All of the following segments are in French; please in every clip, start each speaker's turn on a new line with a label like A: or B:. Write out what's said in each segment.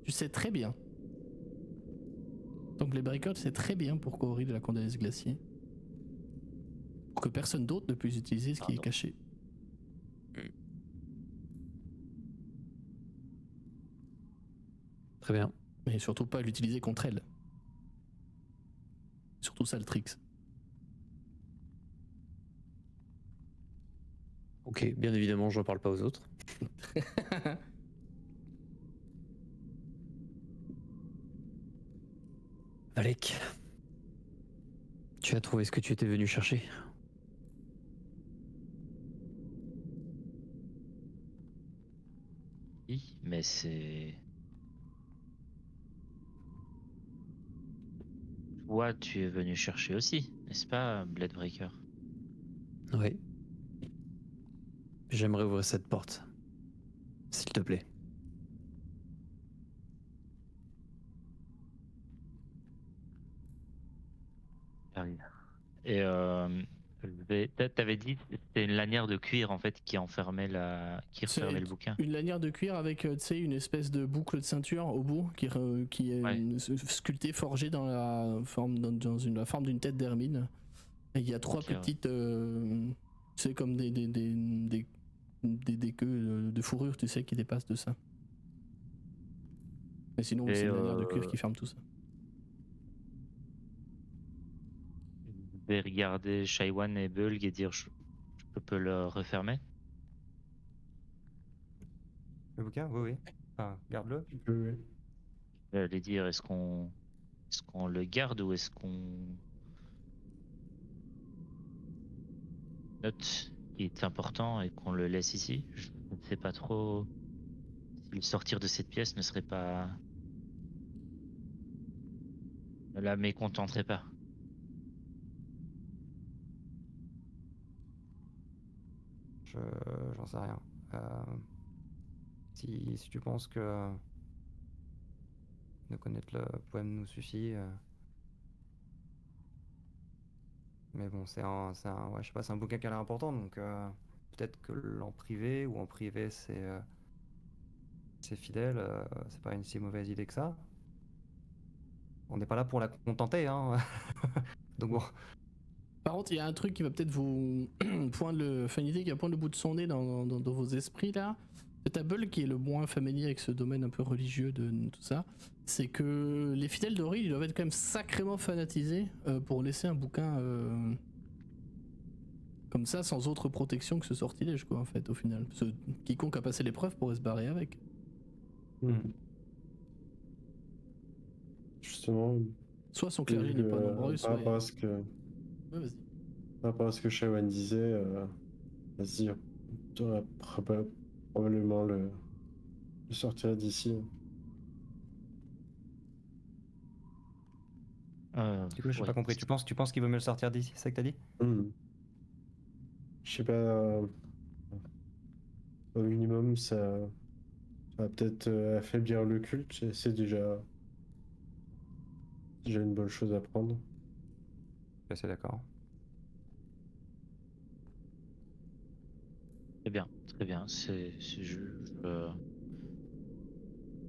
A: Tu sais très bien. Donc les bricoles, c'est très bien pour corriger la condense glacier. Pour que personne d'autre ne puisse utiliser ce qui est caché.
B: Très bien.
A: Mais surtout pas l'utiliser contre elle. Surtout ça le trick.
B: Ok, bien évidemment, je ne parle pas aux autres. Alec, tu as trouvé ce que tu étais venu chercher?
C: Oui, mais c'est... Toi, tu es venu chercher aussi, n'est-ce pas, Bladebreaker?
B: Oui. J'aimerais ouvrir cette porte. S'il te plaît.
C: J'arrive. Et t'avais dit que c'était une lanière de cuir en fait qui enfermait qui refermait
A: C'est
C: le bouquin.
A: une lanière de cuir avec, tu sais, une espèce de boucle de ceinture au bout qui est
C: Ouais.
A: sculptée, forgée dans la forme la forme d'une tête d'hermine. Et il y a trois
C: Ok,
A: plus
C: ouais.
A: petites, c'est comme des queues de fourrure, tu sais, qui dépassent de ça. Mais sinon, c'est
C: Et
A: une lanière de cuir qui ferme tout ça.
C: je vais regarder Shaiwan et Bulg et dire je peux le refermer.
D: Le bouquin? Oui, oui. Enfin, garde-le.
E: Tu peux, oui.
C: Je vais aller dire est-ce qu'on le garde ou est-ce qu'on note qu'il est important et qu'on le laisse ici? Je ne sais pas trop si le sortir de cette pièce ne serait pas... ne la mécontenterait pas.
D: J'en sais rien. Si tu penses que de connaître le poème nous suffit. Mais bon, ouais, je sais pas, c'est un bouquin qui a l'air important, donc peut-être que l'en privé ou en privé c'est fidèle, c'est pas une si mauvaise idée que ça. On n'est pas là pour la contenter, hein. Donc bon.
A: Par contre, il y a un truc qui va peut-être vous poindre une idée qui va poindre le bout de son nez dans vos esprits là. C'est Bull qui est le moins familier avec ce domaine un peu religieux de tout ça. C'est que les fidèles d'Ori, ils doivent être quand même sacrément fanatisés pour laisser un bouquin comme ça sans autre protection que ce sortilège, quoi, en fait, au final. Parce que quiconque a passé l'épreuve pourrait se barrer avec.
E: Justement,
A: Soit son clergé n'est pas nombreux,
E: par
A: soit.
E: rapport à ce que,
A: Ouais, vas-y.
E: par rapport à ce que Shawan disait, vas-y, on devrait probablement le sortir d'ici.
D: Du coup, j'ai
C: Ouais.
D: pas compris. Tu penses qu'il vaut mieux le sortir d'ici, c'est ça que t'as dit?
E: Je sais pas, au minimum, ça va peut-être affaiblir le culte, et c'est déjà une bonne chose à prendre.
D: Je suis assez d'accord.
C: Très bien, très bien.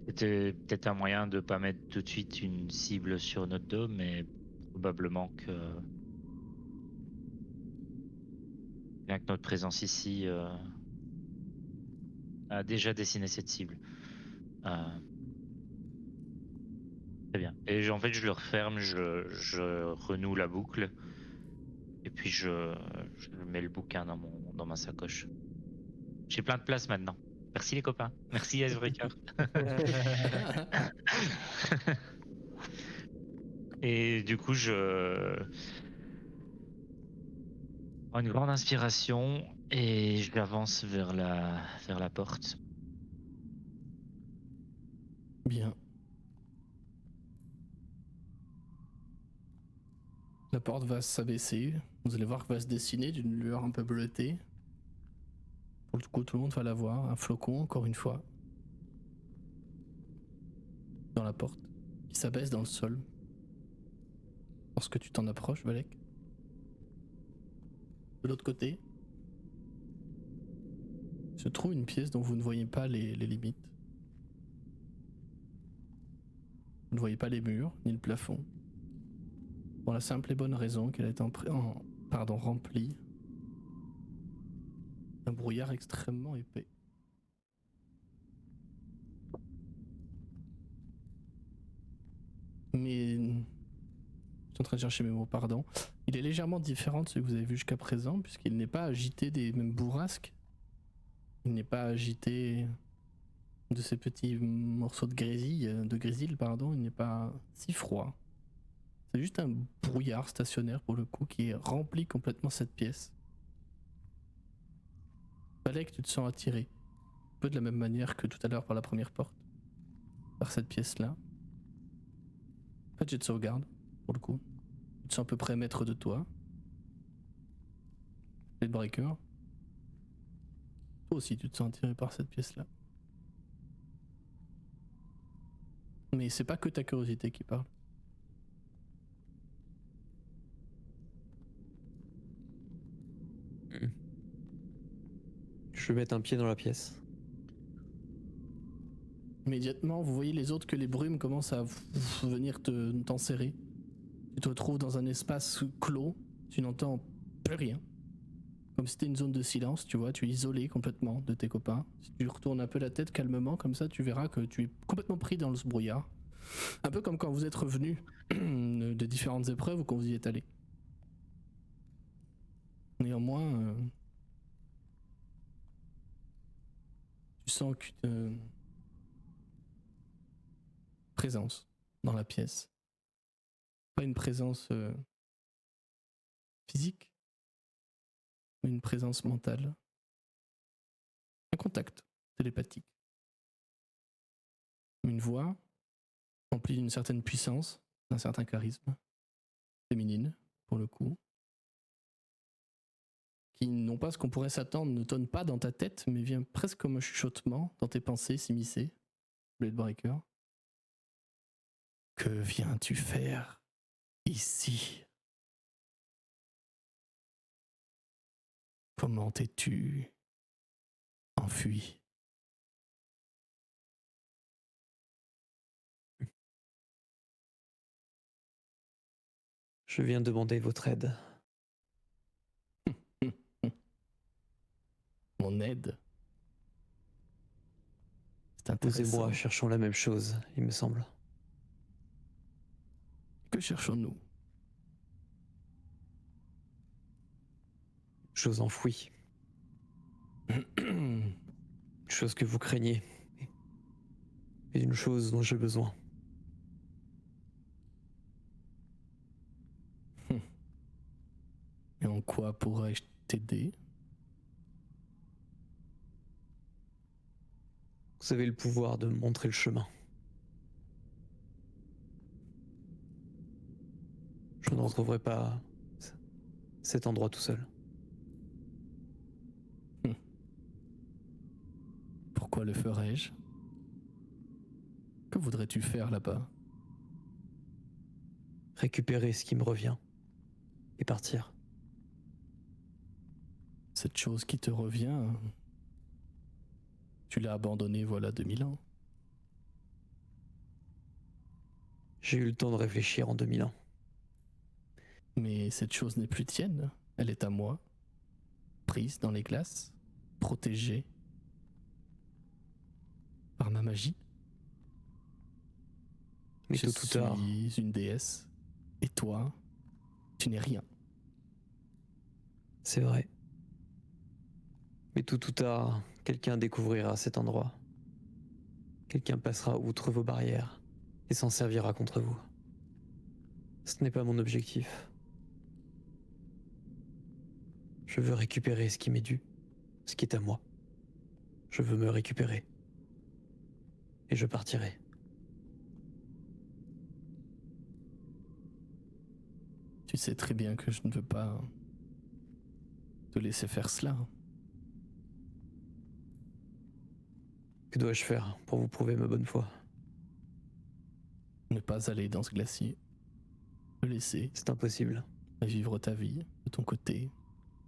C: C'était peut-être un moyen de pas mettre tout de suite une cible sur notre dos, mais probablement que bien que notre présence ici a déjà dessiné cette cible. Euh, Très bien. Et en fait, je le referme, je renoue la boucle, et puis je mets le bouquin dans ma sacoche. J'ai plein de place maintenant. Merci les copains. Merci Icebreaker. Et du coup, je prends une grande inspiration et j'avance vers la porte.
A: Bien. La porte va s'abaisser. Vous allez voir qu'elle va se dessiner d'une lueur un peu bleutée. Pour le coup, tout le monde va la voir. Un flocon, encore une fois. Dans la porte. Qui s'abaisse dans le sol. Lorsque tu t'en approches, Valek. De l'autre côté, se trouve une pièce dont vous ne voyez pas les limites. Vous ne voyez pas les murs, ni le plafond. Pour la simple et bonne raison qu'elle est remplie d'un brouillard extrêmement épais. Mais... Je suis en train de chercher mes mots, pardon. Il est légèrement différent de ce que vous avez vu jusqu'à présent, puisqu'il n'est pas agité des mêmes bourrasques. Il n'est pas agité de ces petits morceaux de grésil, pardon. Il n'est pas si froid. C'est juste un brouillard stationnaire pour le coup qui remplit complètement cette pièce. Fallait que tu te sens attiré. Un peu de la même manière que tout à l'heure par la première porte. Par cette pièce-là. Pas de jet de sauvegarde, pour le coup. Tu te sens à peu près maître de toi. Deadbreaker. Toi aussi, tu te sens attiré par cette pièce-là. Mais c'est pas que ta curiosité qui parle.
B: Je vais mettre un pied dans la pièce.
A: Immédiatement, vous voyez les autres que les brumes commencent à venir t'enserrer. Tu te retrouves dans un espace clos, tu n'entends plus rien. Comme si c'était une zone de silence, tu vois, tu es isolé complètement de tes copains. Si tu retournes un peu la tête calmement, comme ça, tu verras que tu es complètement pris dans ce brouillard. Un peu comme quand vous êtes revenu de différentes épreuves ou quand vous y êtes allé. Néanmoins, tu sens qu'une présence dans la pièce. Pas une présence physique, mais une présence mentale. Un contact télépathique. Une voix remplie d'une certaine puissance, d'un certain charisme, féminine pour le coup, qui non pas ce qu'on pourrait s'attendre, ne tonne pas dans ta tête, mais vient presque comme un chuchotement dans tes pensées s'immiscer. Bladebreaker. Que viens-tu faire ici? Comment t'es-tu enfui?
B: Je viens demander votre aide.
A: Mon aide? C'est
B: Vous et
A: intéressant.
B: moi cherchons la même chose, il me semble.
A: Que cherchons-nous?
B: Chose enfouie. Une chose que vous craignez. Et d'une chose dont j'ai besoin.
A: Et en quoi pourrais-je t'aider?
B: Vous avez le pouvoir de me montrer le chemin. Je ne retrouverai pas cet endroit tout seul.
A: Pourquoi le ferais-je? Que voudrais-tu faire là-bas?
B: Récupérer ce qui me revient. Et partir.
A: Cette chose qui te revient, tu l'as abandonnée voilà 2000 ans.
B: J'ai eu le temps de réfléchir en 2000 ans.
A: Mais cette chose n'est plus tienne, elle est à moi. Prise dans les glaces, protégée par ma magie.
B: Mais
A: Je
B: tôt ou tard,
A: suis une déesse, et toi, tu n'es rien.
B: c'est vrai. Mais tôt ou tard, quelqu'un découvrira cet endroit. Quelqu'un passera outre vos barrières et s'en servira contre vous. Ce n'est pas mon objectif. Je veux récupérer ce qui m'est dû, ce qui est à moi. Je veux me récupérer. Et je partirai.
A: Tu sais très bien que je ne veux pas te laisser faire cela.
B: Que dois-je faire pour vous prouver ma bonne foi?
A: Ne pas aller dans ce glacier. Le laisser
B: C'est impossible.
A: vivre ta vie de ton côté.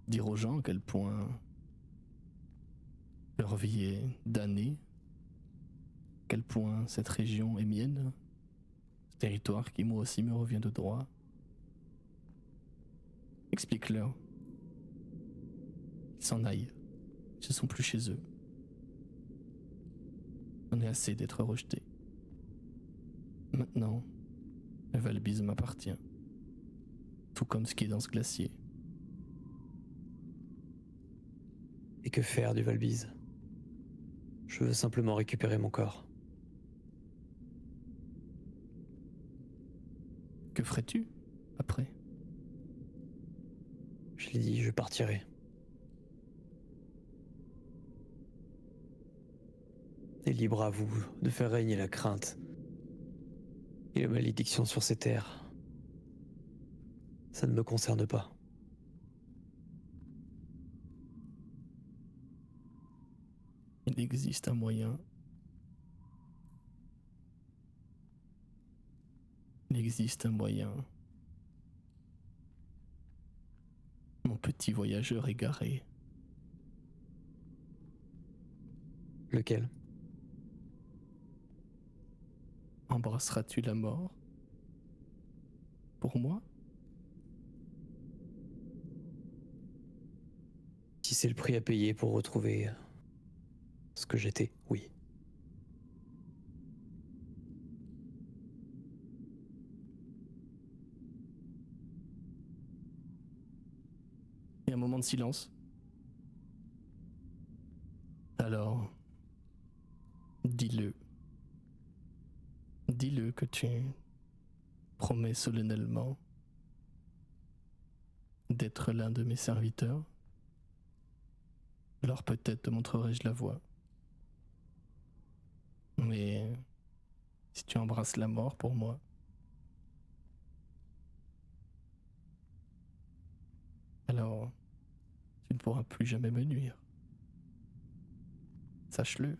A: Dire aux gens à quel point leur vie est damnée. À quel point cette région est mienne. Territoire qui moi aussi me revient de droit. Explique-leur. Ils s'en aillent. Ils ne sont plus chez eux. On est assez d'être rejetés. Maintenant, le Valbise m'appartient. Tout comme ce qui est dans ce glacier.
B: Et que faire du Valbise? Je veux simplement récupérer mon corps.
A: Que ferais-tu après?
B: Je l'ai dit, je partirai. Et libre à vous de faire régner la crainte et la malédiction sur ces terres. Ça ne me concerne pas.
A: Il existe un moyen. Il existe un moyen. Mon petit voyageur égaré.
B: Lequel?
A: Embrasseras-tu la mort? Pour moi?
B: Si c'est le prix à payer pour retrouver ce que j'étais, oui.
A: Il y a un moment de silence. Alors, dis-le. Dis-le que tu promets solennellement d'être l'un de mes serviteurs. Alors peut-être te montrerai-je la voie. Mais si tu embrasses la mort pour moi, alors tu ne pourras plus jamais me nuire. Sache-le.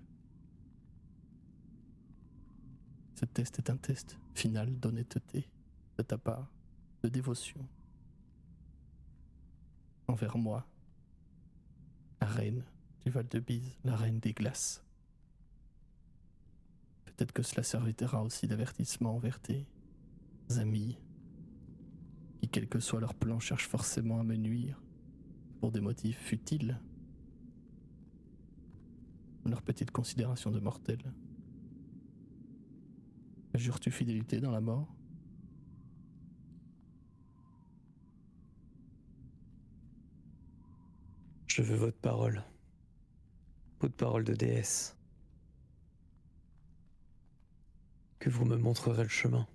A: Ce test est un test final d'honnêteté de ta part, de dévotion envers moi, la reine du Val-de-Bise, la reine des glaces. Peut-être que cela servira aussi d'avertissement envers tes amis qui, quel que soit leur plan, cherchent forcément à me nuire pour des motifs futiles. Leur petite considération de mortel. Jures-tu fidélité dans la mort?
B: Je veux votre parole. Votre parole de déesse. Que vous me montrerez le chemin.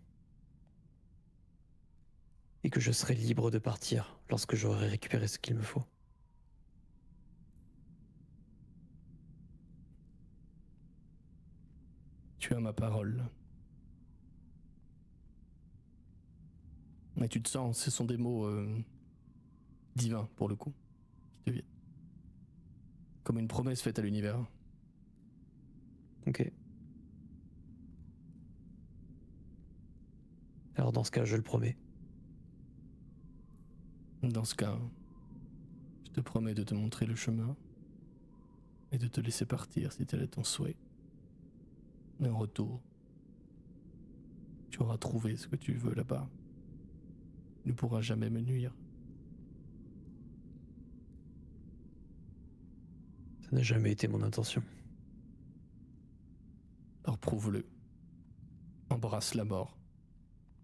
B: Et que je serai libre de partir lorsque j'aurai récupéré ce qu'il me faut.
A: Tu as ma parole. Mais tu te sens, ce sont des mots divins pour le coup, qui te viennent. Comme une promesse faite à l'univers.
B: Ok. Alors dans ce cas, je le promets.
A: Dans ce cas, je te promets de te montrer le chemin et de te laisser partir si tel est ton souhait. Mais en retour, tu auras trouvé ce que tu veux là-bas. Tu ne pourras jamais me nuire.
B: Ça n'a jamais été mon intention.
A: Alors prouve-le. Embrasse la mort.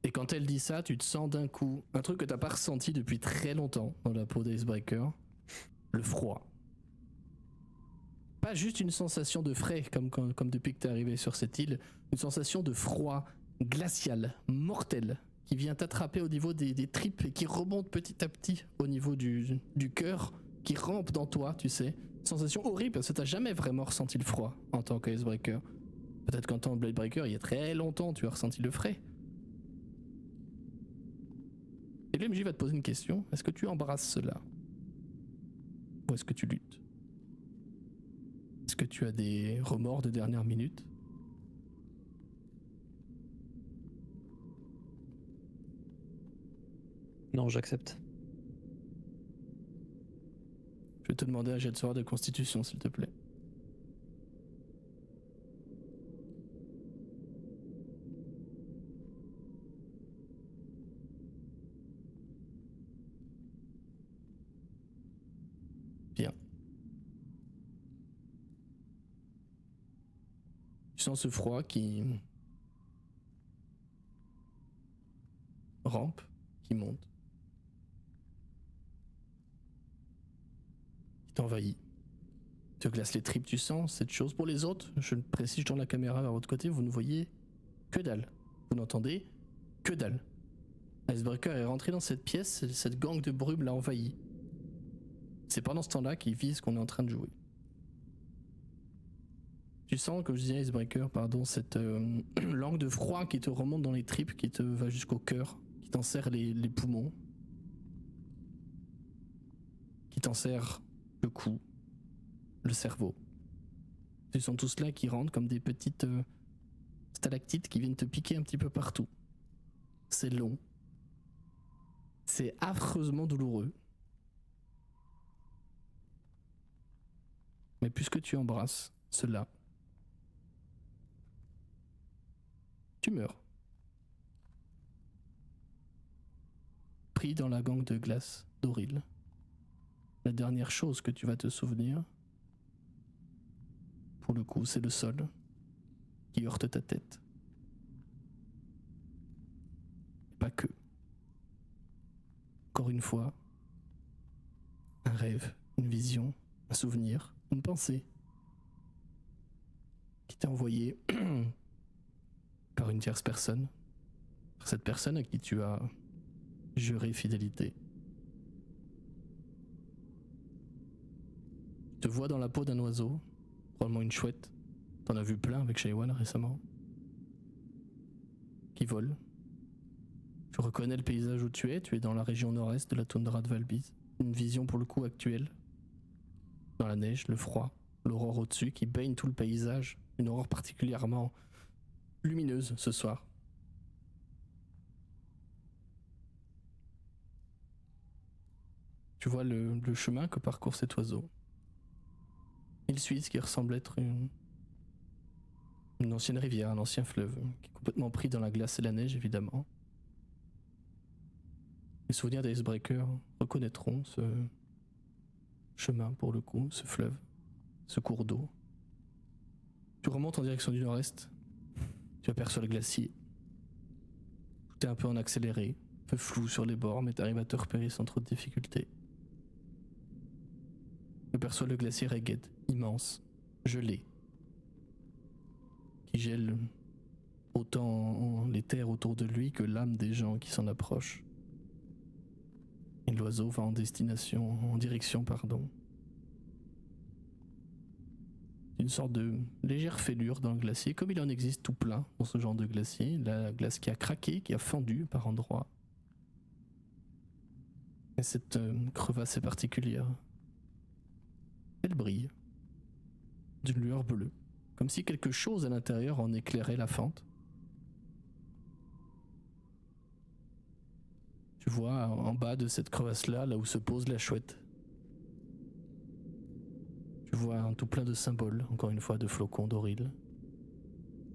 A: Et quand elle dit ça, tu te sens d'un coup un truc que t'as pas ressenti depuis très longtemps dans la peau d'Icebreaker. Le froid. Pas juste une sensation de frais comme depuis que t'es arrivé sur cette île. Une sensation de froid glacial, mortel, qui vient t'attraper au niveau des tripes et qui remonte petit à petit au niveau du cœur, qui rampe dans toi, tu sais. Sensation horrible parce que t'as jamais vraiment ressenti le froid en tant qu'Icebreaker. Peut-être qu'en tant que Bladebreaker, il y a très longtemps, tu as ressenti le frais. Et l'MJ va te poser une question. Est-ce que tu embrasses cela? Ou est-ce que tu luttes? Est-ce que tu as des remords de dernière minute?
B: Non, j'accepte.
A: Je vais te demander un jet de sauvegarde de constitution, s'il te plaît. Tu sens ce froid qui rampe, qui monte, qui t'envahit, te glace les tripes. Tu sens cette chose. Pour les autres, je le précise, je tourne la caméra vers votre côté, vous ne voyez que dalle. Vous n'entendez que dalle. Icebreaker est rentré dans cette pièce, cette gangue de brume l'a envahi. C'est pendant ce temps-là qu'il vise ce qu'on est en train de jouer. Tu sens, comme je disais, Icebreaker, pardon, cette langue de froid qui te remonte dans les tripes, qui te va jusqu'au cœur, qui t'en serre les poumons, qui t'en serre le cou, le cerveau. Ce sont tous là qui rentrent comme des petites stalactites qui viennent te piquer un petit peu partout. C'est long. C'est affreusement douloureux. Mais puisque tu embrasses cela, tu meurs. Pris dans la gangue de glace d'Auril. La dernière chose que tu vas te souvenir, pour le coup, c'est le sol qui heurte ta tête. Pas que. Encore une fois, un rêve, une vision, un souvenir, une pensée qui t'est envoyée par une tierce personne, par cette personne à qui tu as juré fidélité. Tu te vois dans la peau d'un oiseau, probablement une chouette, t'en as vu plein avec Shaiwan récemment, qui vole. Tu reconnais le paysage où tu es dans la région nord-est de la toundra de Valbise. Une vision pour le coup actuelle. Dans la neige, le froid, l'aurore au-dessus qui baigne tout le paysage. Une aurore particulièrement lumineuse ce soir. Tu vois le chemin que parcourt cet oiseau. Il suit ce qui ressemble être une ancienne rivière, un ancien fleuve, qui est complètement pris dans la glace et la neige évidemment. Les souvenirs d'Icebreaker reconnaîtront ce chemin pour le coup, ce fleuve, ce cours d'eau. Tu remontes en direction du nord-est, tu aperçois le glacier. Tout est un peu en accéléré, un peu flou sur les bords, mais tu arrives à te repérer sans trop de difficulté. Tu aperçois le glacier Ragged, immense, gelé, qui gèle autant les terres autour de lui que l'âme des gens qui s'en approchent. Et l'oiseau va en direction, une sorte de légère fêlure dans le glacier, comme il en existe tout plein dans ce genre de glacier. La glace qui a craqué, qui a fendu par endroits. Et cette crevasse est particulière. Elle brille d'une lueur bleue, comme si quelque chose à l'intérieur en éclairait la fente. Tu vois en bas de cette crevasse-là, là où se pose la chouette. Tu vois un tout plein de symboles, encore une fois, de flocons d'Auril,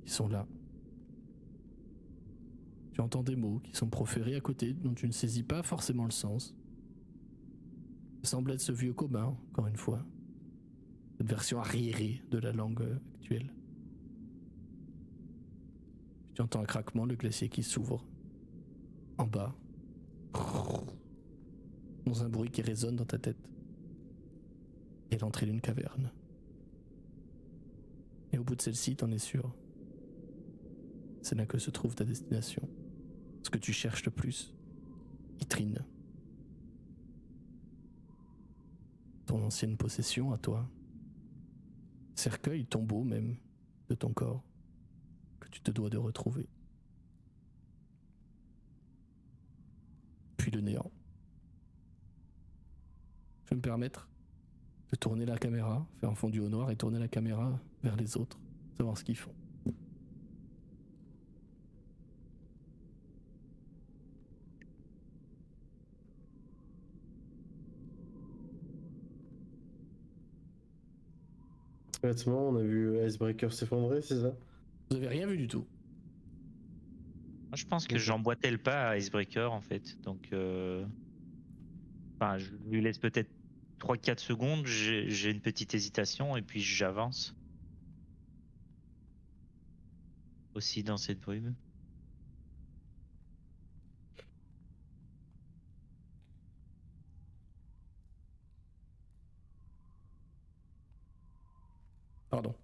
A: qui sont là. Tu entends des mots qui sont proférés à côté, dont tu ne saisis pas forcément le sens. Ça semble être ce vieux commun, encore une fois. Cette version arriérée de la langue actuelle. Tu entends un craquement, le glacier qui s'ouvre. En bas. Dans un bruit qui résonne dans ta tête. Et l'entrée d'une caverne. Et au bout de celle-ci, t'en es sûr. C'est là que se trouve ta destination. Ce que tu cherches le plus. Ytrine. Ton ancienne possession à toi. Cercueil, tombeau même, de ton corps, que tu te dois de retrouver. Puis le néant. Je vais me permettre de tourner la caméra, faire un fondu au noir et tourner la caméra vers les autres, savoir ce qu'ils font.
E: Bêtement, on a vu Icebreaker s'effondrer, c'est ça?
A: Vous avez rien vu du tout.
C: Moi, je pense que
E: Ok.
C: j'emboîtais le pas à Icebreaker en fait. Donc, enfin, je lui laisse peut-être 3-4 secondes, j'ai une petite hésitation et puis j'avance. aussi dans cette brume.
A: Pardon.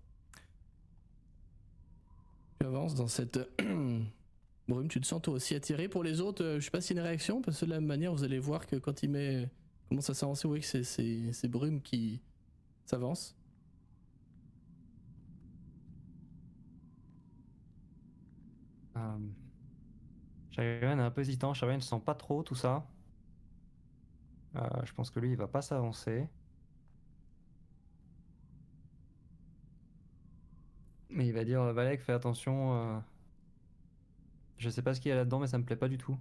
A: Tu avances dans cette brume, tu te sens toi aussi attiré. Pour les autres, je sais pas si une réaction, parce que de la même manière, vous allez voir que quand il commence à s'avancer, vous voyez que c'est ces brumes qui s'avancent.
D: Sharivan est un peu hésitant. Sharivan ne sent pas trop tout ça. Je pense que lui, il va pas s'avancer. Mais il va dire Valek, fais attention. Je sais pas ce qu'il y a là-dedans, mais ça me plaît pas du tout.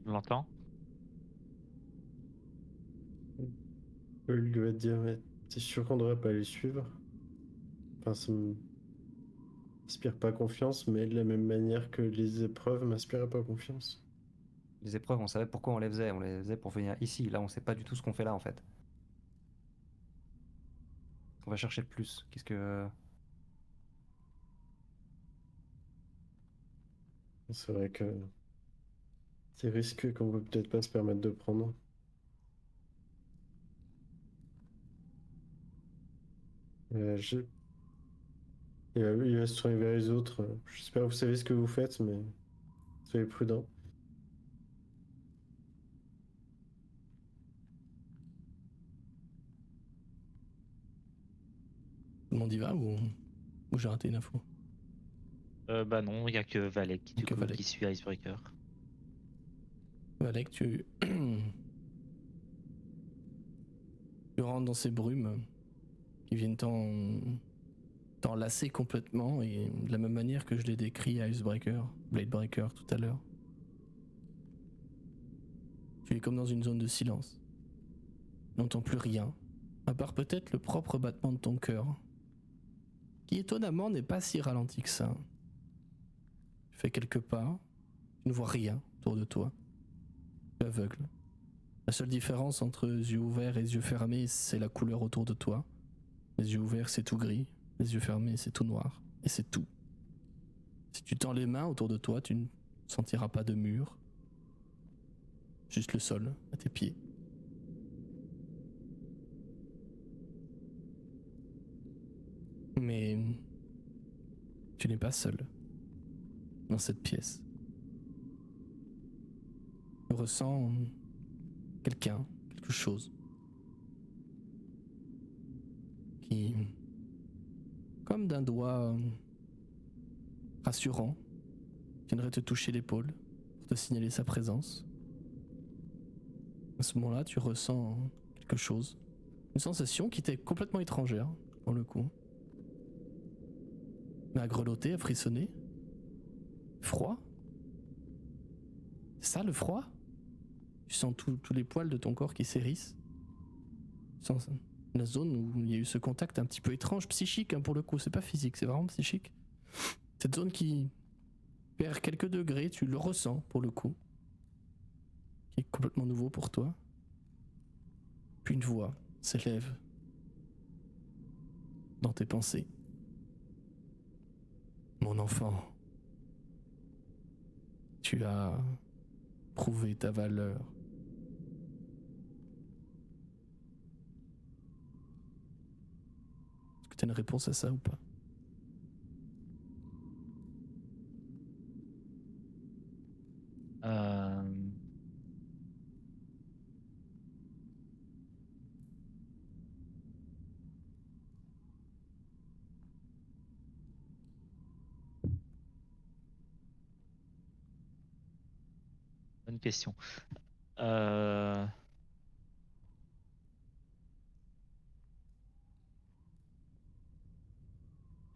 C: Tu l'entends?
E: Il va te dire, mais t'es sûr qu'on devrait pas les suivre? Enfin, ça m'inspire pas confiance, mais de la même manière que les épreuves m'inspiraient pas confiance.
D: Les épreuves, on savait pourquoi on les faisait. On les faisait pour venir ici. Là, on sait pas du tout ce qu'on fait là, en fait. On va chercher le plus. Qu'est-ce que...
E: C'est vrai que c'est risqué qu'on peut peut-être pas se permettre de prendre. Je... il va se tourner vers les autres. J'espère que vous savez ce que vous faites, mais soyez prudents.
A: Tout le monde y va ou j'ai raté une info?
C: Bah non, il y a que Valek du
A: Que
C: coup,
A: Valek.
C: qui suit Icebreaker.
A: Valek, tu rentres dans ces brumes qui viennent t'enlacer complètement, et de la même manière que je l'ai décrit à Icebreaker, Bladebreaker tout à l'heure. Tu es comme dans une zone de silence. Tu n'entends plus rien, à part peut-être le propre battement de ton cœur, qui étonnamment n'est pas si ralenti que ça. Tu fais quelques pas, tu ne vois rien autour de toi. Tu es aveugle. La seule différence entre les yeux ouverts et les yeux fermés, c'est la couleur autour de toi. Les yeux ouverts, c'est tout gris. Les yeux fermés, c'est tout noir. Et c'est tout. Si tu tends les mains autour de toi, tu ne sentiras pas de mur. Juste le sol à tes pieds. Mais tu n'es pas seul dans cette pièce. Tu ressens quelqu'un, quelque chose qui, comme d'un doigt rassurant, viendrait te toucher l'épaule pour te signaler sa présence. À ce moment-là, tu ressens quelque chose, une sensation qui t'est complètement étrangère, pour le coup. Mais à grelotter, à frissonner. Froid. C'est ça le froid? Tu sens tous les poils de ton corps qui s'hérissent. Tu sens la zone où il y a eu ce contact un petit peu étrange, psychique pour le coup, c'est pas physique, c'est vraiment psychique. Cette zone qui perd quelques degrés, tu le ressens pour le coup, qui est complètement nouveau pour toi. Puis une voix s'élève dans tes pensées. Mon enfant, tu as prouvé ta valeur. Est-ce que tu as une réponse à ça ou pas?
C: Bonne question.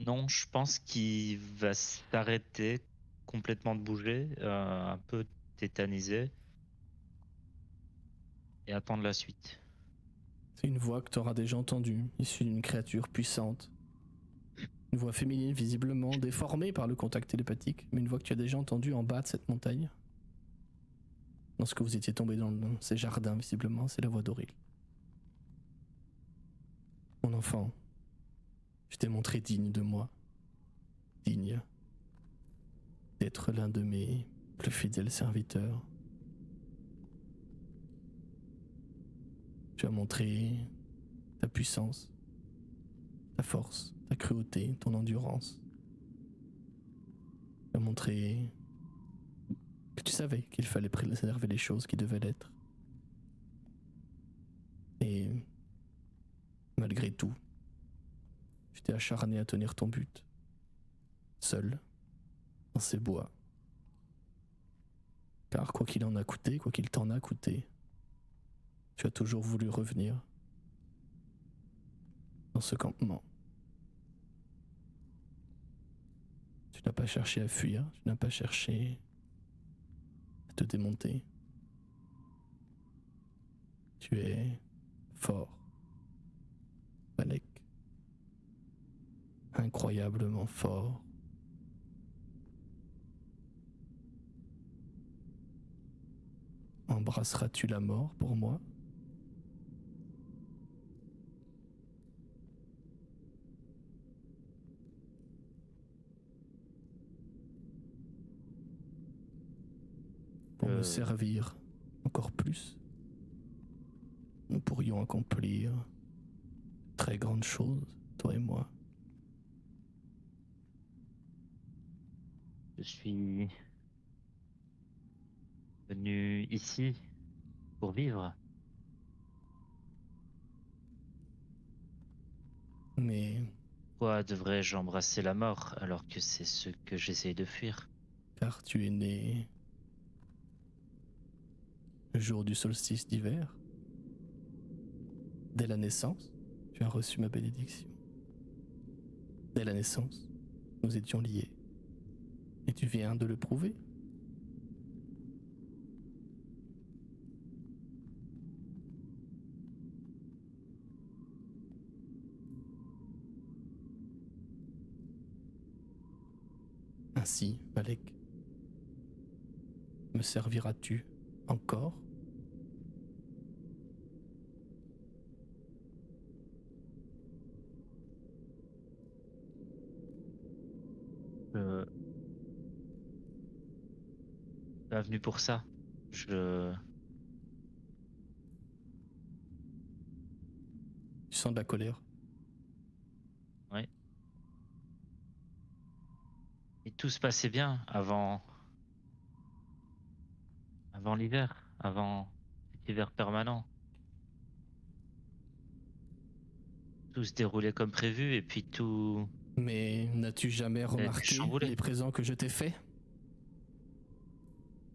C: Non, je pense qu'il va s'arrêter complètement de bouger, un peu tétanisé, et attendre la suite.
A: C'est une voix que tu auras déjà entendue, issue d'une créature puissante. Une voix féminine visiblement déformée par le contact télépathique, mais une voix que tu as déjà entendue en bas de cette montagne. Lorsque vous étiez tombé dans ces jardins, visiblement, c'est la voix d'Auril. Mon enfant, Je t'ai montré digne de moi. Digne d'être l'un de mes plus fidèles serviteurs. Tu as montré ta puissance, ta force, ta cruauté, ton endurance. Tu as montré que tu savais qu'il fallait préserver les choses qui devaient l'être. Et malgré tout, tu t'es acharné à tenir ton but, seul, dans ces bois. Car quoi qu'il en a coûté, quoi qu'il t'en a coûté, tu as toujours voulu revenir dans ce campement. Tu n'as pas cherché à fuir, tu n'as pas cherché à te démonter. Tu es fort, Balek. Incroyablement fort. Embrasseras-tu la mort pour moi ? Pour me servir encore plus, nous pourrions accomplir de très grandes choses, toi et moi.
C: Je suis venu ici pour vivre.
A: Mais
C: Pourquoi devrais-je embrasser la mort alors que c'est ce que j'essaye de fuir?
A: car tu es né le jour du solstice d'hiver, dès la naissance, tu as reçu ma bénédiction. Dès la naissance, nous étions liés. Et tu viens de le prouver. Ainsi, Balek, me serviras-tu encore ?
C: Pas venu pour ça. Je
A: Tu sens de la colère.
C: Et tout se passait bien avant l'hiver, avant cet hiver permanent. Tout se déroulait comme prévu et puis tout
A: Mais n'as-tu jamais remarqué
C: chamboulé.
A: les présents que je t'ai faits ?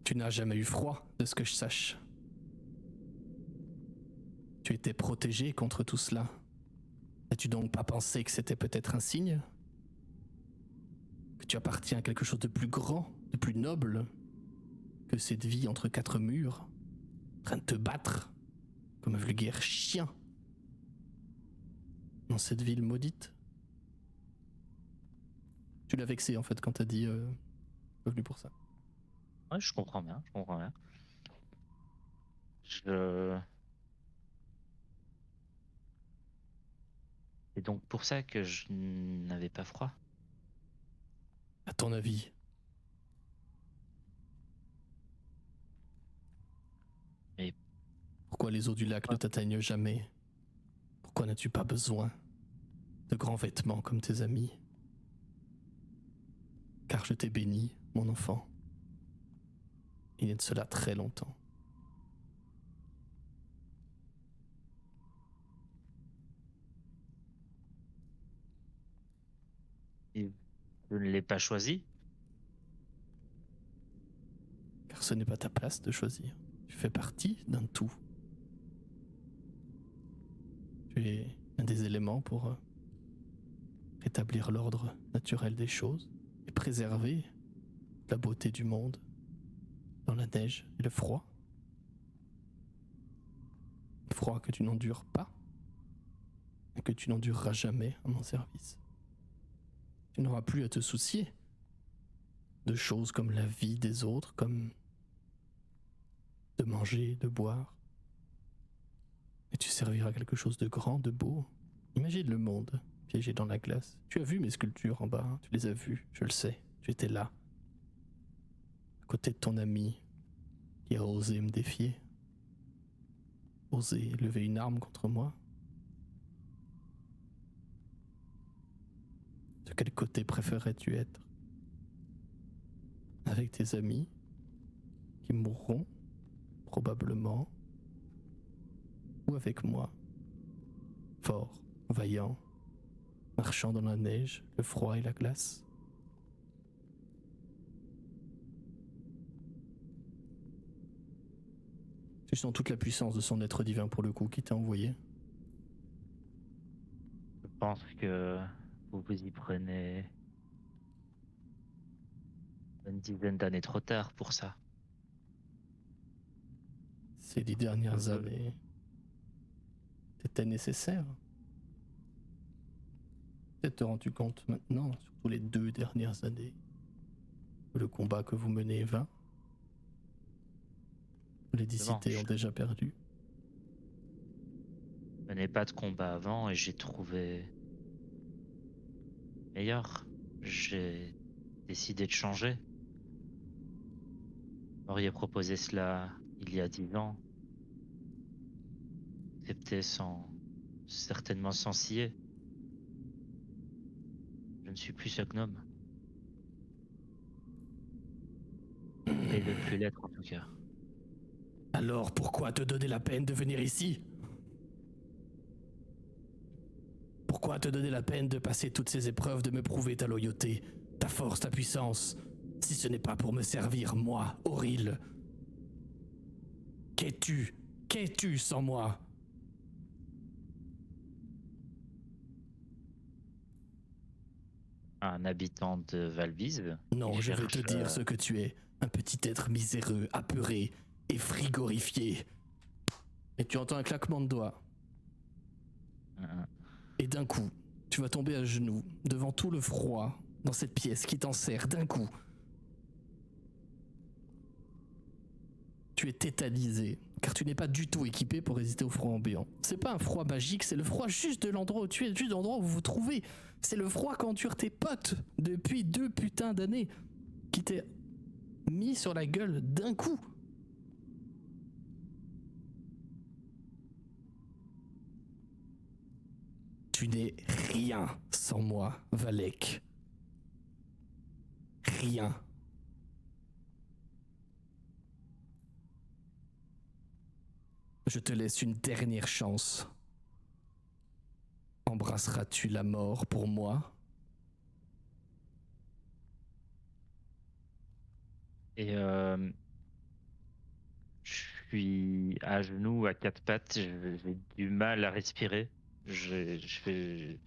A: Tu n'as jamais eu froid, de ce que je sache. Tu étais protégé contre tout cela. N'as-tu donc pas pensé que c'était peut-être un signe ? Que tu appartiens à quelque chose de plus grand, de plus noble que cette vie entre quatre murs, en train de te battre comme un vulgaire chien dans cette ville maudite ? Tu l'as vexé en fait quand t'as dit pas venu pour ça.
C: Ouais, je comprends bien, je comprends bien. Je... C'est donc pour ça que je n'avais pas froid.
A: À ton avis ?
C: Mais-
A: Pourquoi les eaux du lac ne t'atteignent jamais ? Pourquoi n'as-tu pas besoin de grands vêtements comme tes amis ? Car je t'ai béni, mon enfant. Il y a de cela très longtemps.
C: Je ne l'ai pas choisi.
A: Car ce n'est pas ta place de choisir. Tu fais partie d'un tout. Tu es un des éléments pour rétablir l'ordre naturel des choses et préserver la beauté du monde dans la neige et le froid. Le froid que tu n'endures pas et que tu n'endureras jamais à mon service. Tu n'auras plus à te soucier de choses comme la vie des autres, comme de manger, de boire. Et tu serviras quelque chose de grand, de beau. Imagine le monde piégé dans la glace. Tu as vu mes sculptures en bas, hein, tu les as vues, je le sais. Tu étais là, à côté de ton ami qui a osé me défier, osé lever une arme contre moi. De quel côté préférerais-tu être? Avec tes amis qui mourront, probablement, ou avec moi, fort, vaillant, marchant dans la neige, le froid et la glace? Tu sens toute la puissance de son être divin pour le coup qui t'a envoyé.
C: Je pense que vous vous y prenez une dizaine d'années trop tard pour ça.
A: Ces 10 dernières
C: Euh.
A: années étaient nécessaires. Peut-être te rends-tu compte maintenant, surtout les 2 dernières années, que le combat que vous menez est vain. Les 10 cités ont déjà perdu.
C: Je menais pas de combat avant et j'ai trouvé meilleur. J'ai décidé de changer. Vous m'auriez proposé cela il y a 10 ans. Accepté certainement sans scier. Je ne suis plus ce gnome. Et de ne plus l'être en tout cas.
A: Alors pourquoi te donner la peine de venir ici? Pourquoi te donner la peine de passer toutes ces épreuves, de me prouver ta loyauté, ta force, ta puissance, si ce n'est pas pour me servir, moi, Auril? Qu'es-tu sans moi?
C: Un habitant de Valvise.
A: Non,
C: qui
A: je vais te
C: cherche,
A: dire ce que tu es. Un petit être miséreux, apeuré et frigorifié. Et tu entends un claquement de doigts. Et d'un coup, tu vas tomber à genoux devant tout le froid dans cette pièce qui t'enserre d'un coup. Tu es tétanisé, car tu n'es pas du tout équipé pour résister au froid ambiant. C'est pas un froid magique, c'est le froid juste de l'endroit où tu es, juste de l'endroit où vous vous trouvez. C'est le froid qu'endurent tes potes depuis 2 putains d'années, qui t'est mis sur la gueule d'un coup. Tu n'es rien sans moi, Valek. Rien. Je te laisse une dernière chance. Embrasseras-tu la mort pour moi?
C: Et je suis à genoux, à 4 pattes, j'ai du mal à respirer. Je fais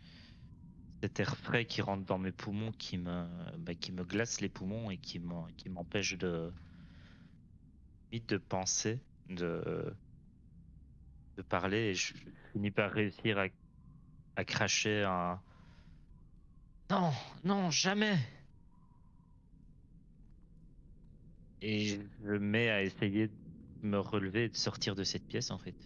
C: cet air frais qui rentre dans mes poumons, qui me glace les poumons et qui m'empêche vite de penser, de parler. Et je finis par réussir à cracher un non, non, jamais. Et je me mets à essayer de me relever et de sortir de cette pièce en fait.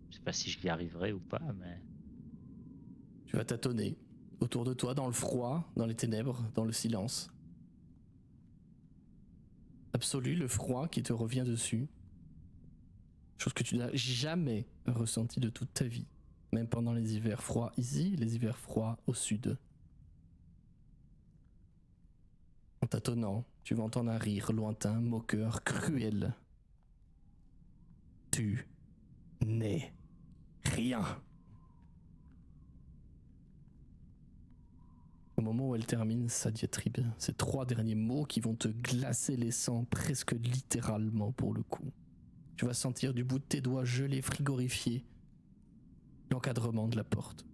C: Je sais pas si j'y arriverai ou pas, mais
A: Tu vas tâtonner autour de toi, dans le froid, dans les ténèbres, dans le silence. Absolu, le froid qui te revient dessus. Chose que tu n'as jamais ressentie de toute ta vie. Même pendant les hivers froids ici, les hivers froids au sud. En tâtonnant, tu vas entendre un rire lointain, moqueur, cruel. Tu n'es rien. Au moment où elle termine sa diatribe, ces 3 derniers mots qui vont te glacer les sangs presque littéralement pour le coup. Tu vas sentir du bout de tes doigts gelés, frigorifiés, l'encadrement de la porte.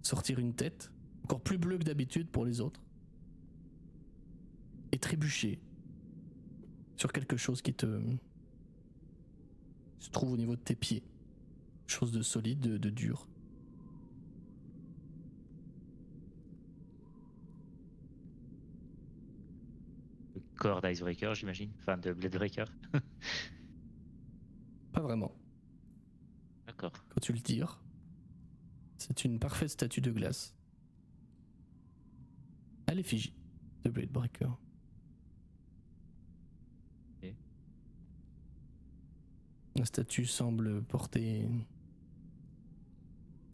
A: Sortir une tête, encore plus bleue que d'habitude pour les autres, et trébucher sur quelque chose qui se trouve au niveau de tes pieds. Chose de solide, de dur.
C: le corps d'Icebreaker, j'imagine. Enfin, de Bladebreaker.
A: vraiment.
C: D'accord.
A: Quand tu le tires, c'est une parfaite statue de glace. À l'effigie de Bladebreaker.
C: Ok.
A: La statue semble porter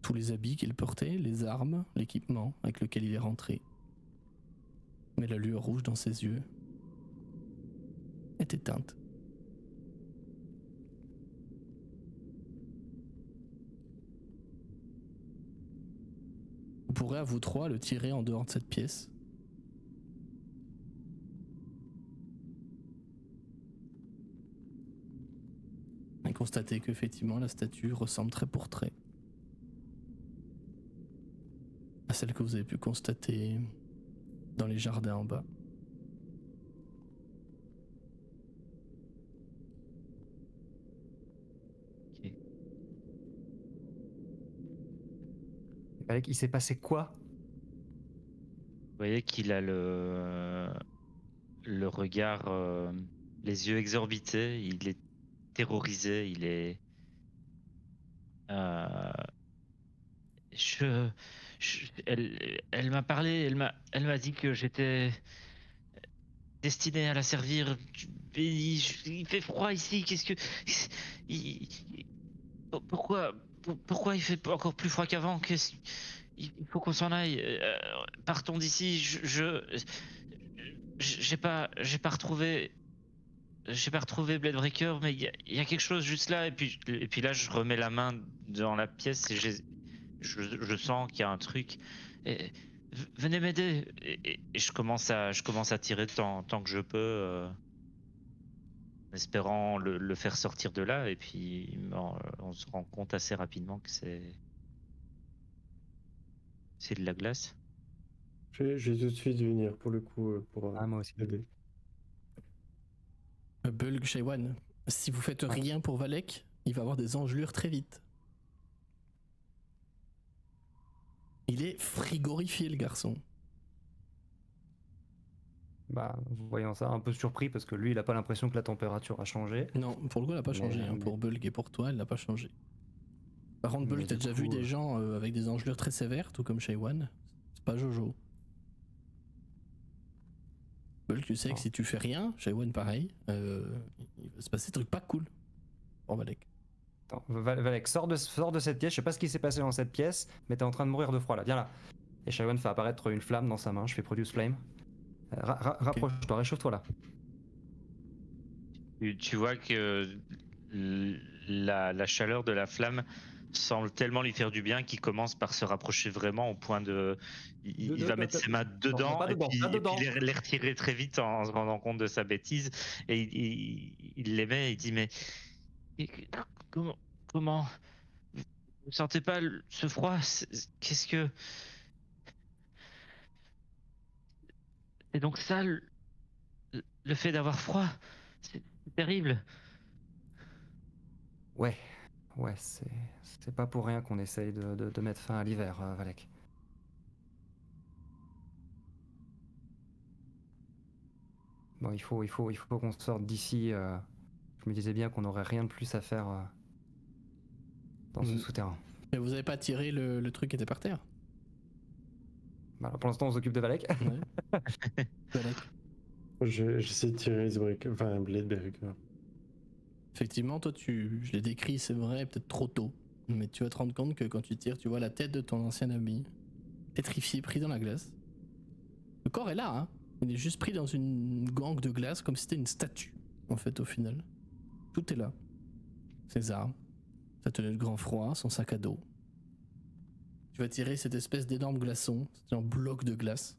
A: tous les habits qu'il portait, les armes, l'équipement avec lequel il est rentré. Mais la lueur rouge dans ses yeux est éteinte. Vous pourrez à vous trois le tirer en dehors de cette pièce. Et constater qu'effectivement la statue ressemble trait pour trait à celle que vous avez pu constater dans les jardins en bas.
C: Ok.
D: Balek, il s'est passé quoi?
C: Vous voyez qu'il a le regard, les yeux exorbités, il est terrorisé, il est. euh, elle m'a parlé, elle m'a dit que j'étais destiné à la servir. Il fait froid ici. Qu'est-ce que, il- il- pourquoi il fait encore plus froid qu'avant? Il faut qu'on s'en aille. Partons d'ici. J'ai pas retrouvé. J'ai pas retrouvé Blade Breaker, mais il y a quelque chose juste là. Et puis là, je remets la main dans la pièce et je sens qu'il y a un truc. Et, venez m'aider. Et je commence à tirer tant que je peux, en espérant le faire sortir de là. Et puis on se rend compte assez rapidement que c'est de la glace.
E: Je vais tout de suite venir pour le coup pour
D: Ah, moi aussi.
E: aider.
A: Bulk Shaywan, si vous faites rien pour Valek, il va avoir des engelures très vite. Il est frigorifié le garçon.
D: Bah, voyant ça, un peu surpris parce que lui, il a pas l'impression que la température a changé.
A: Non, pour le coup, elle n'a pas
D: Mais,
A: changé.
D: mais-
A: Pour Bulk et pour toi, elle n'a pas changé. Par contre,
D: Mais
A: Bulk, t'as
D: du
A: déjà vu
D: coup,
A: des gens avec des engelures très sévères, tout comme Shaywan. C'est pas Jojo. Bulk, tu sais que
D: Ah.
A: si tu fais rien, Shaywan pareil, il va se passer des trucs pas cool pour Valek.
D: Attends, Valek, sors de cette pièce. Je sais pas ce qui s'est passé dans cette pièce, mais t'es en train de mourir de froid là. Viens là. Et Shawan fait apparaître une flamme dans sa main. Je fais Produce Flame. Rapproche-toi, réchauffe-toi là.
C: Tu vois que la chaleur de la flamme semble tellement lui faire du bien qu'il commence par se rapprocher vraiment au point de. Il va mettre ses mains dedans,
D: pas dedans, pas
C: et
D: dedans.
C: puis les retirer très vite en se rendant compte de sa bêtise. Et il les met et il dit mais comment vous sentez pas ce froid? Qu'est-ce que c'est donc ça le fait d'avoir froid? C'est terrible.
D: Ouais, c'est pas pour rien qu'on essaye de mettre fin à l'hiver, Valek. Bon, il faut qu'on sorte d'ici. Je me disais bien qu'on n'aurait rien de plus à faire dans ce souterrain.
A: Mais vous avez pas tiré le truc qui était par terre?
D: Bah, alors, pour l'instant, on s'occupe de Valek.
A: Ouais. Valek.
E: J'essaie de tirer Icebreaker, enfin Bladebreaker.
A: Effectivement, toi, je l'ai décrit, c'est vrai, peut-être trop tôt. Mais tu vas te rendre compte que quand tu tires, tu vois la tête de ton ancien ami, pétrifié, pris dans la glace. Le corps est là, hein. Il est juste pris dans une gangue de glace, comme si c'était une statue, en fait, au final. Tout est là. Ses armes, sa tenue de grand froid, son sac à dos. Tu vas tirer cette espèce d'énorme glaçon, c'est un bloc de glace,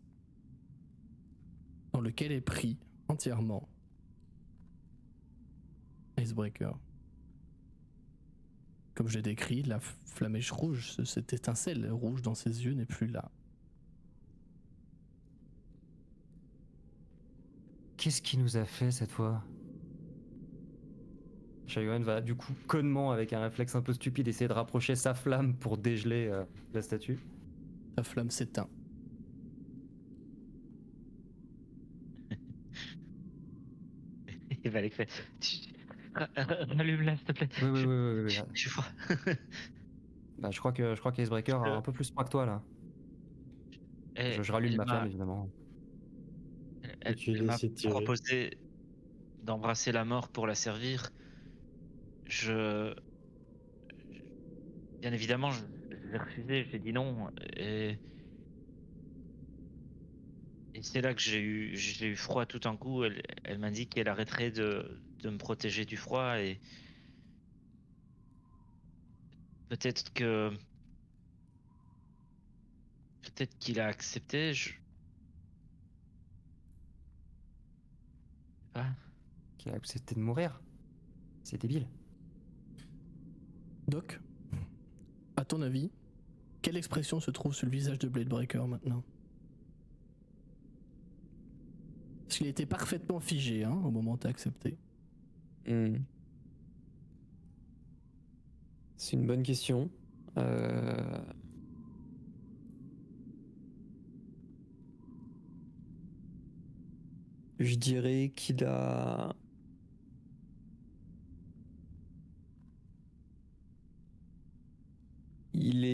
A: dans lequel est pris entièrement Icebreaker. Comme je l'ai décrit, la flamèche rouge, cette étincelle rouge dans ses yeux n'est plus là.
D: Qu'est-ce qu'il nous a fait cette fois? Shayoan va du coup connement, avec un réflexe un peu stupide, essayer de rapprocher sa flamme pour dégeler la statue.
A: La flamme s'éteint.
C: Et Valek fait Rallume-la, s'il te plaît.
D: Oui.
C: Je suis froid.
D: Bah, je crois qu'Icebreaker a un peu plus froid que toi là. Je rallume
C: Elle
D: ma flamme
C: m'a
D: évidemment.
E: Tu
C: elle m'a
E: laisses tirer.
C: proposé d'embrasser la mort pour la servir. Je... Bien évidemment, j'ai refusé, j'ai dit non. Et c'est là que j'ai eu froid tout un coup. Elle m'a dit qu'elle arrêterait de me protéger du froid et peut-être que peut-être qu'il a accepté. Je sais pas.
D: Qui a accepté de mourir. C'est débile.
A: Doc, à ton avis, quelle expression se trouve sur le visage de Bladebreaker maintenant? Parce qu'il était parfaitement figé hein, au moment où t'as accepté.
B: C'est une bonne question. Je dirais qu'il a... Il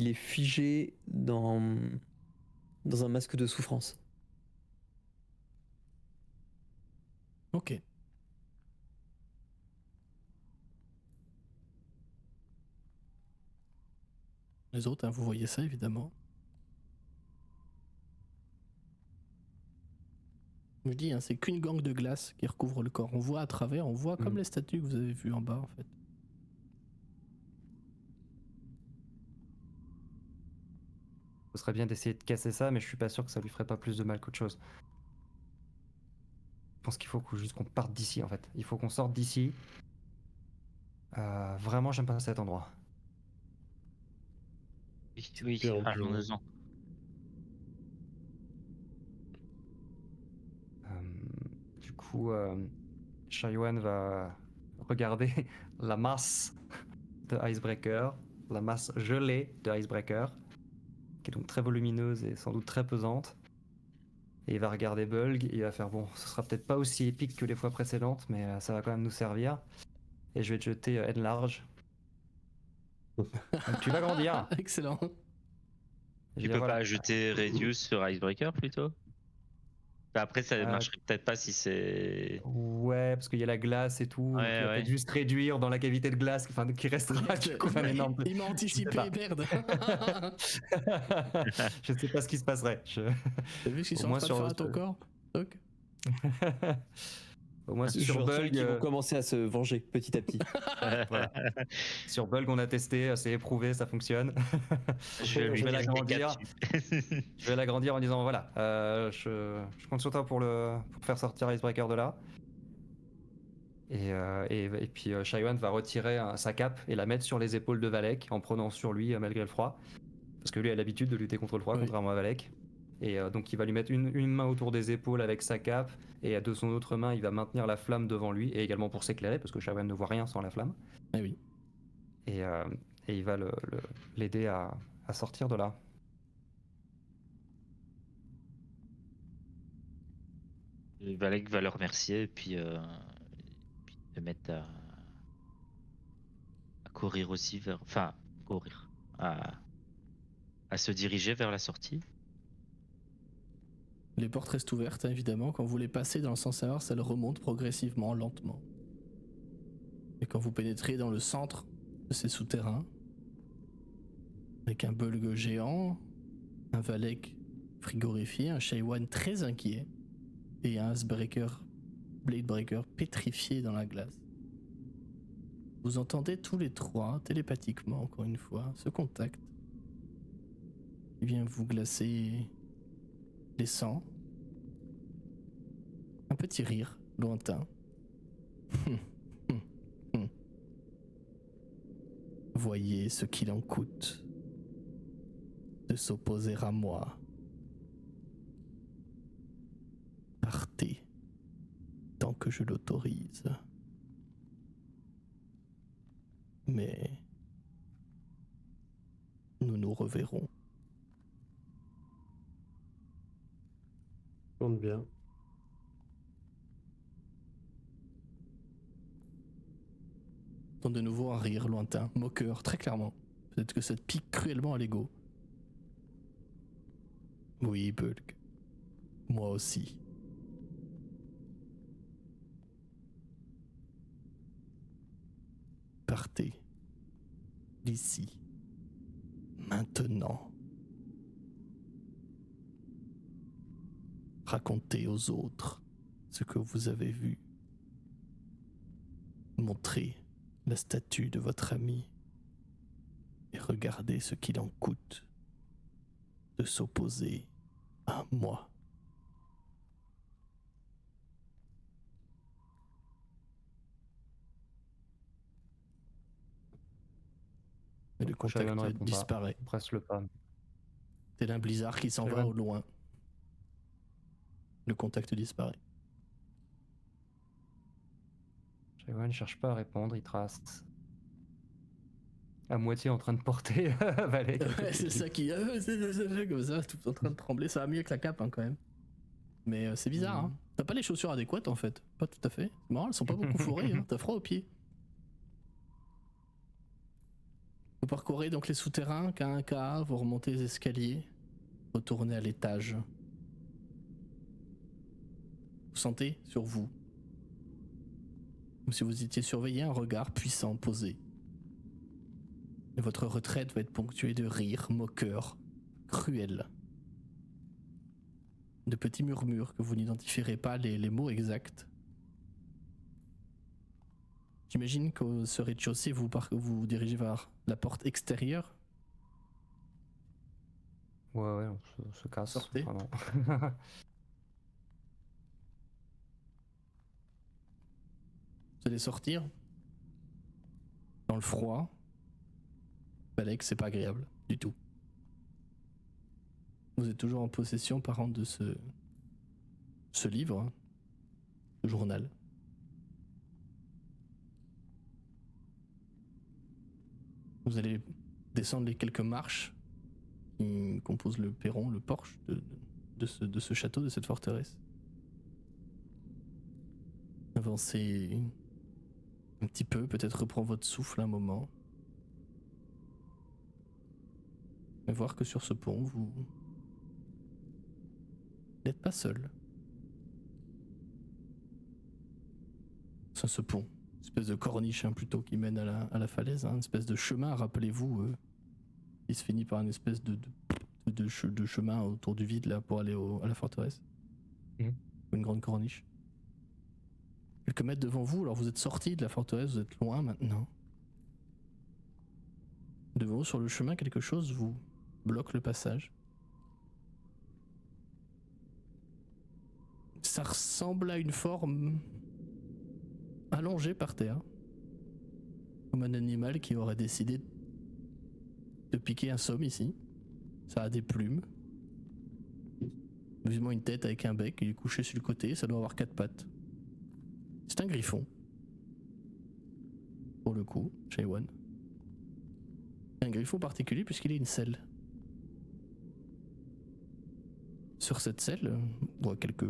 B: est figé dans un masque de souffrance.
A: Ok. Les autres, hein, vous voyez ça évidemment. Je dis, hein, c'est qu'une gangue de glace qui recouvre le corps. On voit à travers, on voit comme les statues que vous avez vues en bas en fait.
D: Ce serait bien d'essayer de casser ça, mais je suis pas sûr que ça lui ferait pas plus de mal qu'autre chose. Je pense qu'il faut juste qu'on parte d'ici en fait. Il faut qu'on sorte d'ici. Vraiment, j'aime pas cet endroit.
C: Oui,
E: Super ambiant.
C: allons-en.
D: Du coup, Shaiwan va regarder la masse de Icebreaker, la masse gelée de Icebreaker, qui est donc très volumineuse et sans doute très pesante. Et il va regarder Bulg et il va faire bon, ce sera peut-être pas aussi épique que les fois précédentes, mais ça va quand même nous servir. Et je vais te jeter Enlarge. Donc tu vas grandir.
A: Excellent.
D: Je
C: Tu
D: dis,
C: peux
D: voilà.
C: pas ajouter Reduce sur Icebreaker plutôt? Bah, après, ça marcherait peut-être pas si c'est.
D: Ouais, parce qu'il y a la glace et tout, donc il va peut-être juste réduire dans la cavité de glace, enfin, qui restera du coup un énorme.
A: Il m'a anticipé perdre.
D: Je sais pas ce qui se passerait.
A: T'as vu ce qu'ils
D: Au
A: sont en
D: moins
A: train de faire à ton corps? Doc.
D: Au moins
B: Je
D: sur
B: retiens
D: Bulg,
B: qu'ils vont commencer à se venger petit à petit.
D: voilà. Sur Bulg, on a testé, c'est éprouvé, ça fonctionne.
C: Je vais lui
D: vais
C: dire
D: l'agrandir.
C: dessus.
D: Je vais l'agrandir en disant voilà, je compte sur toi pour faire sortir Icebreaker de là. Et puis Shaiwan va retirer sa cape et la mettre sur les épaules de Valek en prenant sur lui malgré le froid. Parce que lui a l'habitude de lutter contre le froid,
A: Oui.
D: contrairement à Valek. Et donc il va lui mettre une main autour des épaules avec sa cape, et de son autre main il va maintenir la flamme devant lui, et également pour s'éclairer, parce que Shaiwan ne voit rien sans la flamme.
A: Ah oui.
D: Et il va l'aider à sortir de là.
C: Valek va le remercier et puis se mettre à courir aussi vers. Enfin, courir. À se diriger vers la sortie.
A: Les portes restent ouvertes, hein, évidemment. Quand vous les passez dans le sens inverse, ça le remonte progressivement, lentement. Et quand vous pénétrez dans le centre de ces souterrains, avec un Bulg géant, un Valek frigorifié, un Shaiwan très inquiet, et un Bladebreaker pétrifié dans la glace. Vous entendez tous les trois, télépathiquement, encore une fois, ce contact qui vient vous glacer les sangs. Un petit rire lointain. Voyez ce qu'il en coûte de s'opposer à moi. Partez tant que je l'autorise. Mais nous nous reverrons.
E: Compte bien.
A: T'entends de nouveau un rire lointain, moqueur, très clairement. Peut-être que ça te pique cruellement à l'ego. Oui, Bulk. Moi aussi. Partez. D'ici. Maintenant. Racontez aux autres ce que vous avez vu. Montrez la statue de votre ami et regardez ce qu'il en coûte de s'opposer à moi. Et le
D: Shayon
A: contact
D: répond pas.
A: disparaît.
D: Il presse le pas.
A: C'est un blizzard qui s'en va
D: Shayon.
A: au loin. Le contact disparaît.
D: Shayon ne cherche pas à répondre, il trace. À moitié en train de porter Valet.
A: Ouais, c'est ça qui. C'est comme ça, tout en train de trembler. Ça va mieux que la cape hein, quand même. Mais c'est bizarre, hein. T'as pas les chaussures adéquates en fait. Pas tout à fait. C'est marrant, elles sont pas beaucoup fourrées, hein. T'as froid aux pieds. Vous parcourez donc les souterrains, qu'à un cas, vous remontez les escaliers, retournez à l'étage. Vous sentez sur vous, comme si vous étiez surveillé, un regard puissant posé. Et votre retraite va être ponctuée de rires moqueurs, cruels. De petits murmures que vous n'identifierez pas les mots exacts. J'imagine qu'au ce rez-de-chaussée, vous dirigez vers la porte extérieure.
D: Ouais, on se casse.
A: Sortez.
D: Vraiment.
A: Vous allez sortir dans le froid. Balek, c'est pas agréable du tout. Vous êtes toujours en possession, par contre, de ce livre, hein, ce journal. Vous allez descendre les quelques marches qui composent le perron, le porche de ce château, de cette forteresse. Avancez un petit peu, peut-être reprendre votre souffle un moment. Et voir que sur ce pont, vous n'êtes pas seul. Sur ce pont, une espèce de corniche hein, plutôt qui mène à la falaise, hein, une espèce de chemin, rappelez-vous, qui se finit par une espèce de chemin autour du vide là pour aller à la forteresse. Une grande corniche. Quelques mètres devant vous, alors vous êtes sorti de la forteresse, vous êtes loin maintenant. Devant vous, sur le chemin, quelque chose vous bloque le passage. Ça ressemble à une forme allongée par terre, comme un animal qui aurait décidé de piquer un somme ici. Ça a des plumes, visiblement une tête avec un bec, il est couché sur le côté, ça doit avoir 4 pattes. C'est un griffon. Pour le coup, Shayon. Un griffon particulier puisqu'il est une selle. Sur cette selle, on voit quelques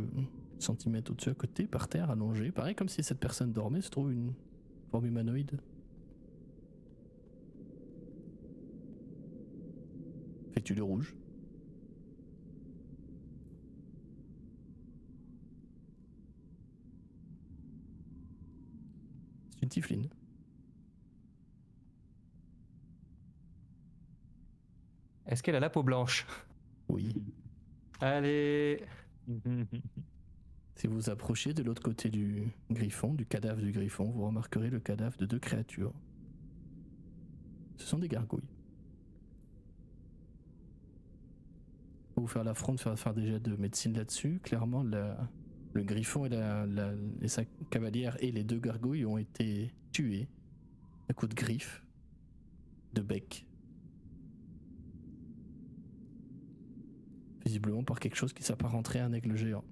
A: centimètres au-dessus à côté, par terre, allongé, pareil comme si cette personne dormait, se trouve une forme humanoïde. Fais-tu de rouge? C'est une tiefling.
D: Est-ce qu'elle a la peau blanche?
A: Oui.
D: Allez.
A: Si vous vous approchez de l'autre côté du griffon, du cadavre du griffon, vous remarquerez le cadavre de 2 créatures. Ce sont des gargouilles. Pour vous faire l'affront de faire des jets de médecine là-dessus, clairement le griffon et sa cavalière et les 2 gargouilles ont été tués à coups de griffes, de bec. Visiblement par quelque chose qui s'apparenterait à un aigle géant.